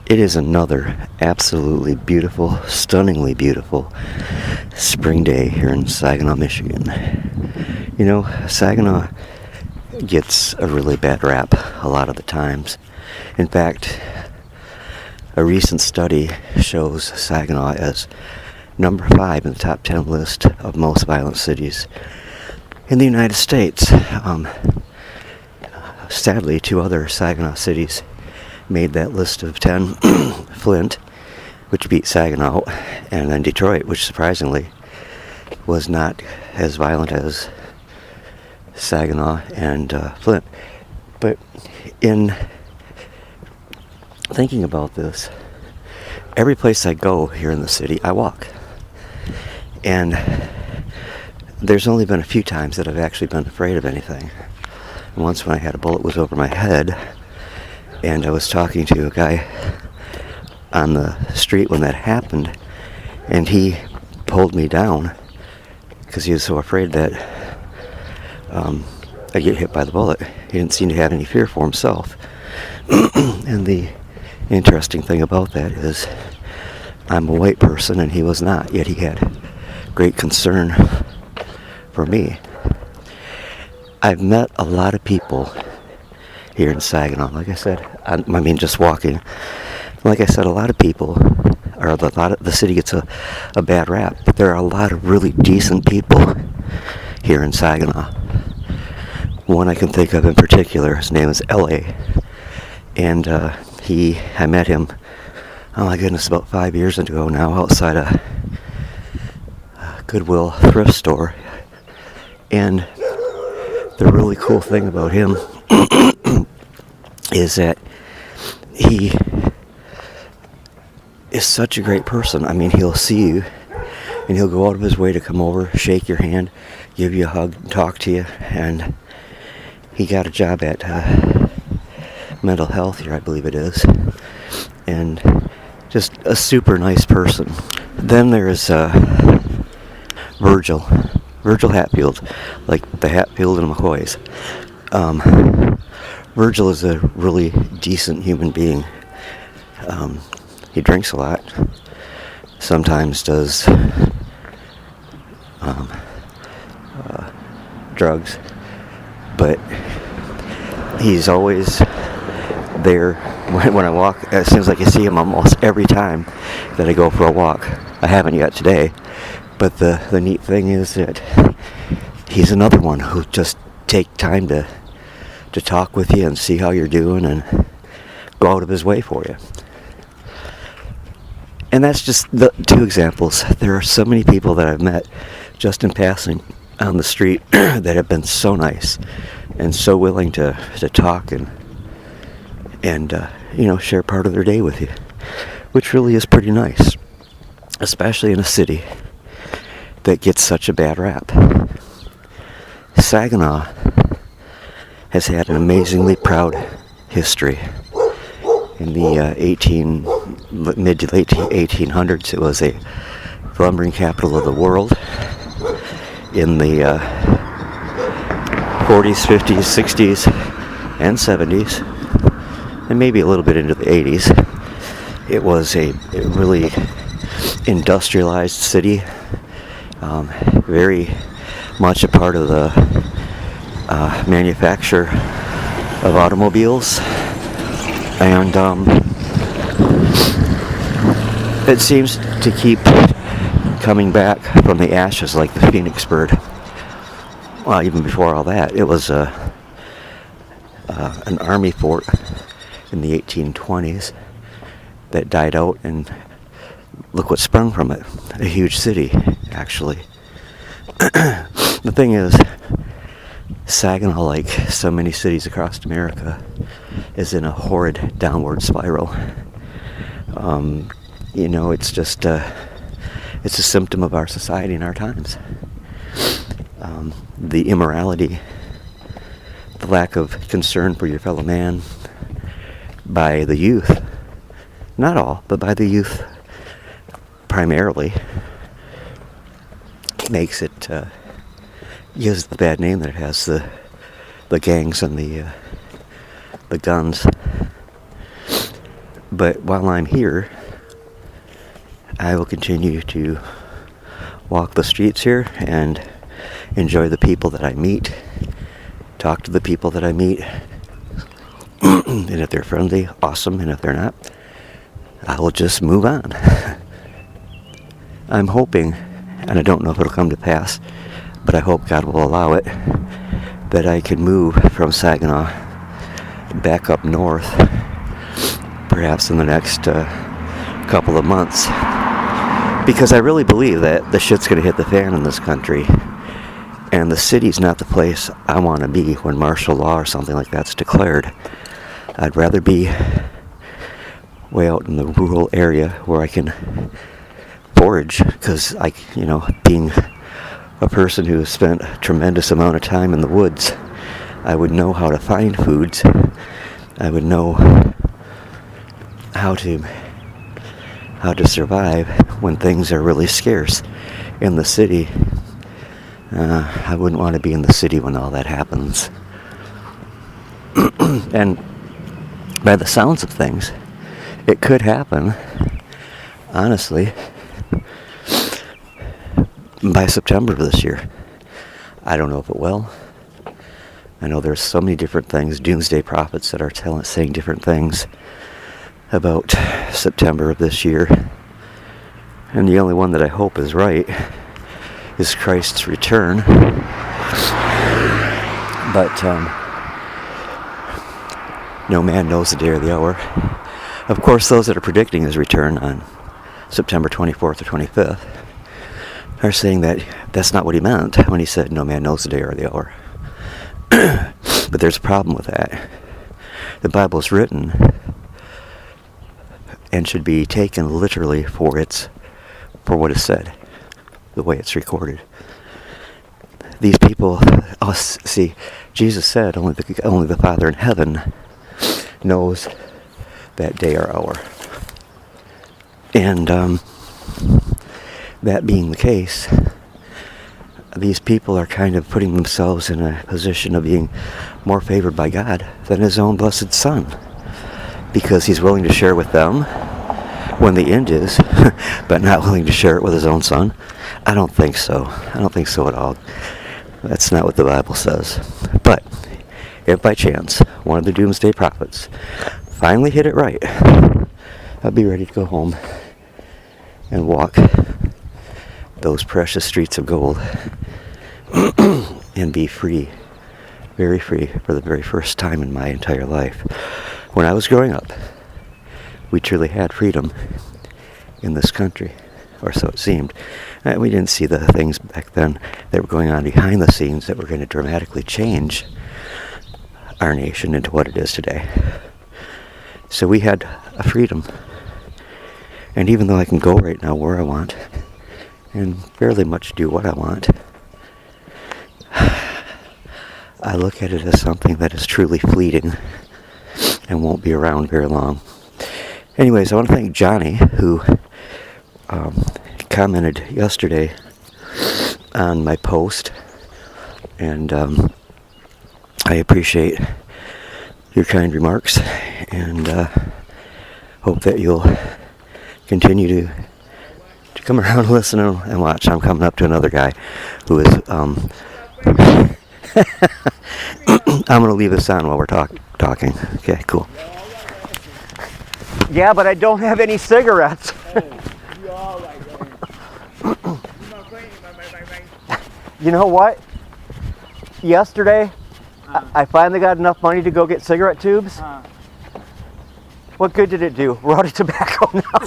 It is another absolutely beautiful, stunningly beautiful spring day here in Saginaw, Michigan. You know, Saginaw gets a really bad rap a lot of the times. In fact, a recent study shows Saginaw as number 5 in the top 10 list of most violent cities in the United States. Sadly, 2 other Saginaw cities made that list of 10. Flint, which beat Saginaw, and then Detroit, which surprisingly was not as violent as Saginaw and Flint. But in thinking about this, every place I go here in the city, I walk. And there's only been a few times that I've actually been afraid of anything. Once when I had a bullet was over my head, and I was talking to a guy on the street when that happened, and he pulled me down because he was so afraid that I'd get hit by the bullet. He didn't seem to have any fear for himself. And the interesting thing about that is I'm a white person and he was not, yet he had great concern for me. I've met a lot of people here in Saginaw. Like I said, I mean just walking. Like I said, a lot of people, the city gets a bad rap, but there are a lot of really decent people here in Saginaw. One I can think of in particular, his name is L.A., and I met him, oh my goodness, about 5 years ago now, outside a Goodwill thrift store. And the really cool thing about him is that he is such a great person. I mean, he'll see you and he'll go out of his way to come over, shake your hand, give you a hug, talk to you. And he got a job at mental health here, I believe it is, and just a super nice person. Then there's Virgil Hatfield, like the Hatfield and McCoys. Virgil is a really decent human being. He drinks a lot, sometimes does drugs, but he's always there when I walk. It seems like I see him almost every time that I go for a walk. I haven't yet today, but the neat thing is that he's another one who just take time to talk with you and see how you're doing and go out of his way for you. And that's just the 2 examples. There are so many people that I've met just in passing on the street that have been so nice and so willing to talk and share part of their day with you, which really is pretty nice, especially in a city that gets such a bad rap. Saginaw has had an amazingly proud history. In the mid to late 1800s, it was a lumbering capital of the world. In the 40s, 50s, 60s, and 70s, and maybe a little bit into the 80s, it was a really industrialized city, very much a part of the manufacture of automobiles, and it seems to keep coming back from the ashes like the phoenix bird. Well, even before all that, it was an army fort in the 1820s that died out, and look what sprung from it. A huge city, actually. The thing is, Saginaw, like so many cities across America, is in a horrid downward spiral. It's just it's a symptom of our society and our times. The immorality the lack of concern for your fellow man by the youth, not all, but by the youth primarily, makes it, gives the bad name that it has, the gangs and the guns. But while I'm here, I will continue to walk the streets here and enjoy the people that I meet, talk to the people that I meet, and if they're friendly, awesome, and if they're not, I will just move on. I'm hoping, and I don't know if it'll come to pass, but I hope God will allow it, that I can move from Saginaw back up north, perhaps in the next couple of months, because I really believe that the shit's going to hit the fan in this country, and the city's not the place I want to be when martial law or something like that's declared. I'd rather be way out in the rural area where I can forage, because being a person who has spent a tremendous amount of time in the woods, I would know how to find foods. I would know how to survive when things are really scarce. In the city, I wouldn't want to be in the city when all that happens. And by the sounds of things, it could happen, honestly, by September of this year. I don't know if it will. I know there's so many different things, doomsday prophets that are saying different things about September of this year. And the only one that I hope is right is Christ's return. But no man knows the day or the hour. Of course, those that are predicting his return on September 24th or 25th are saying that that's not what he meant when he said no man knows the day or the hour. But there's a problem with that. The Bible is written and should be taken literally for what is said, the way it's recorded. These people, see, Jesus said only the Father in heaven knows that day or hour. And that being the case, these people are kind of putting themselves in a position of being more favored by God than his own blessed Son, because he's willing to share with them when the end is, but not willing to share it with his own Son. I don't think so. I don't think so at all. That's not what the Bible says. But if by chance one of the doomsday prophets finally hit it right, I'll be ready to go home and walk those precious streets of gold and be free, very free, for the very first time in my entire life. When I was growing up, we truly had freedom in this country, or so it seemed. We didn't see the things back then that were going on behind the scenes that were going to dramatically change our nation into what it is today. So we had a freedom. And even though I can go right now where I want and fairly much do what I want, I look at it as something that is truly fleeting and won't be around very long. Anyways, I want to thank Johnny, who commented yesterday on my post, and I appreciate your kind remarks, and hope that you'll continue to come around and listen and watch. I'm coming up to another guy who is I'm going to leave this on while we're talking. Okay, cool. Yeah, but I don't have any cigarettes. You know what? Yesterday, I finally got enough money to go get cigarette tubes. What good did it do? We're out of tobacco now.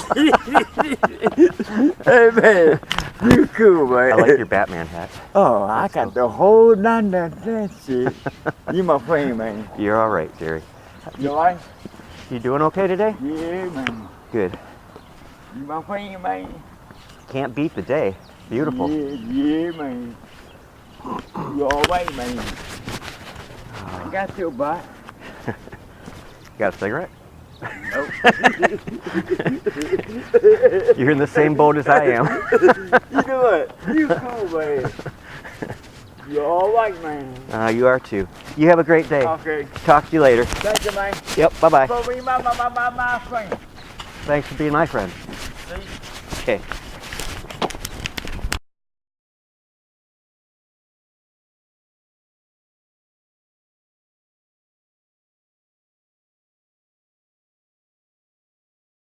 Hey, man. You cool, man. I like your Batman hat. Oh, I got the whole nine that shit. You my friend, man. You're all right, Jerry. You all right? You doing okay today? Yeah, man. Good. You my friend, man. Can't beat the day. Beautiful. Yeah, man. You all right, man. I got your butt. Got a cigarette? Nope. You're in the same boat as I am. You know what? You cool, man. You're all right, man. You are too. You have a great day. Okay. Talk to you later. Thank you, man. Yep, bye-bye. For being my friend. Thanks for being my friend. See? Okay.